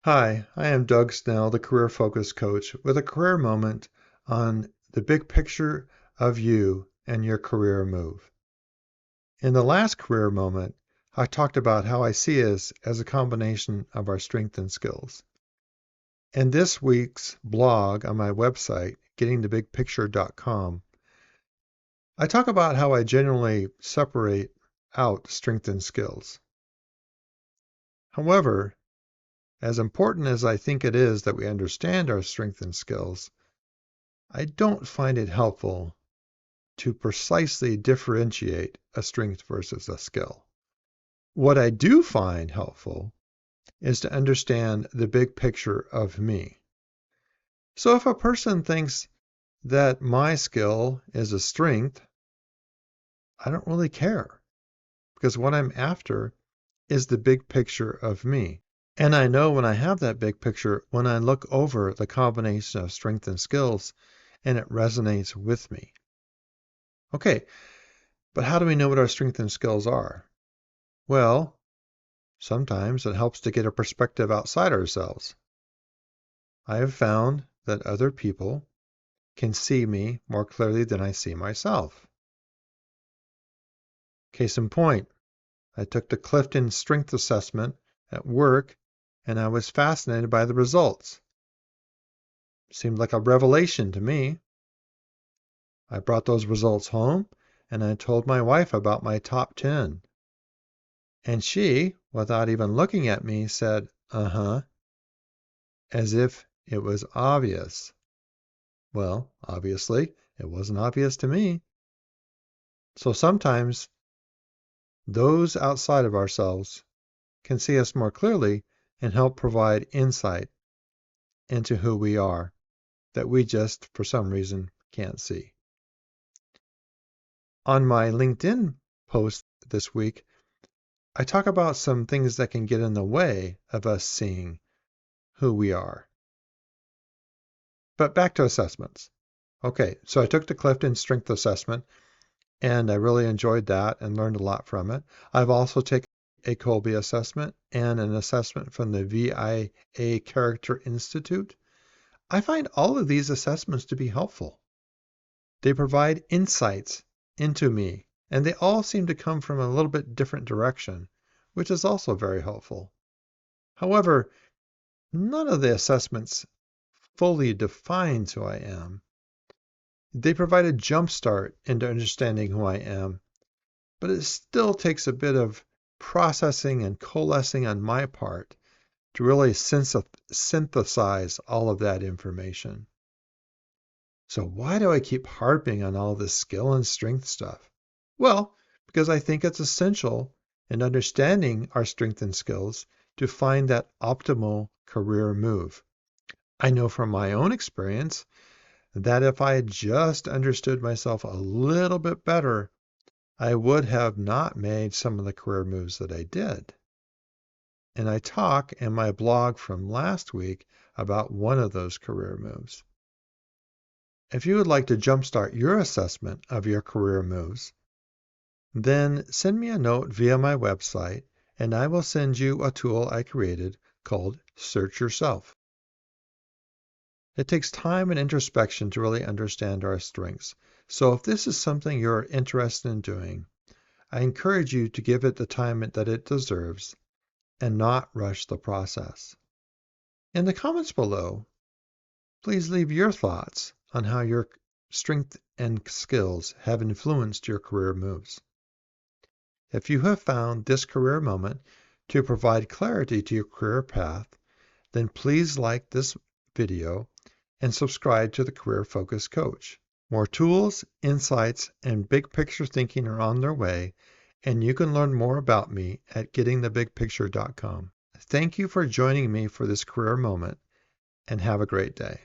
Hi, I am Doug Snell, the Career Focus Coach, with a career moment on the big picture of you and your career move. In the last career moment, I talked about how I see us as a combination of our strengths and skills. In this week's blog on my website, gettingthebigpicture.com, I talk about how I generally separate out strengths and skills. However, as important as I think it is that we understand our strengths and skills, I don't find it helpful to precisely differentiate a strength versus a skill. What I do find helpful is to understand the big picture of me. So if a person thinks that my skill is a strength, I don't really care, because what I'm after is the big picture of me. And I know when I have that big picture, when I look over the combination of strength and skills, and it resonates with me. Okay, but how do we know what our strengths and skills are? Well, sometimes it helps to get a perspective outside ourselves. I have found that other people can see me more clearly than I see myself. Case in point, I took the Clifton Strength Assessment at work, and I was fascinated by the results. It seemed like a revelation to me. I brought those results home, and I told my wife about my top 10. And she, without even looking at me, said, "Uh-huh," as if it was obvious. Well, obviously, it wasn't obvious to me. So sometimes those outside of ourselves can see us more clearly and help provide insight into who we are that we just, for some reason, can't see. On my LinkedIn post this week, I talk about some things that can get in the way of us seeing who we are. But back to assessments. Okay, so I took the Clifton Strength Assessment, and I really enjoyed that and learned a lot from it. I've also taken a Kolbe assessment and an assessment from the VIA Character Institute. I find all of these assessments to be helpful. They provide insights into me, and they all seem to come from a little bit different direction, which is also very helpful. However, none of the assessments fully defines who I am. They provide a jump start into understanding who I am, but it still takes a bit of processing and coalescing on my part to really synthesize all of that information. So why do I keep harping on all this skill and strength stuff? Well, because I think it's essential in understanding our strengths and skills to find that optimal career move. I know from my own experience that if I had just understood myself a little bit better, I would have not made some of the career moves that I did. And I talk in my blog from last week about one of those career moves. If you would like to jumpstart your assessment of your career moves, then send me a note via my website, and I will send you a tool I created called Search Yourself. It takes time and introspection to really understand our strengths. So if this is something you're interested in doing, I encourage you to give it the time that it deserves and not rush the process. In the comments below, please leave your thoughts on how your strength and skills have influenced your career moves. If you have found this career moment to provide clarity to your career path, then please like this video and subscribe to the Career Focus Coach. More tools, insights, and big picture thinking are on their way, and you can learn more about me at gettingthebigpicture.com. Thank you for joining me for this career moment, and have a great day.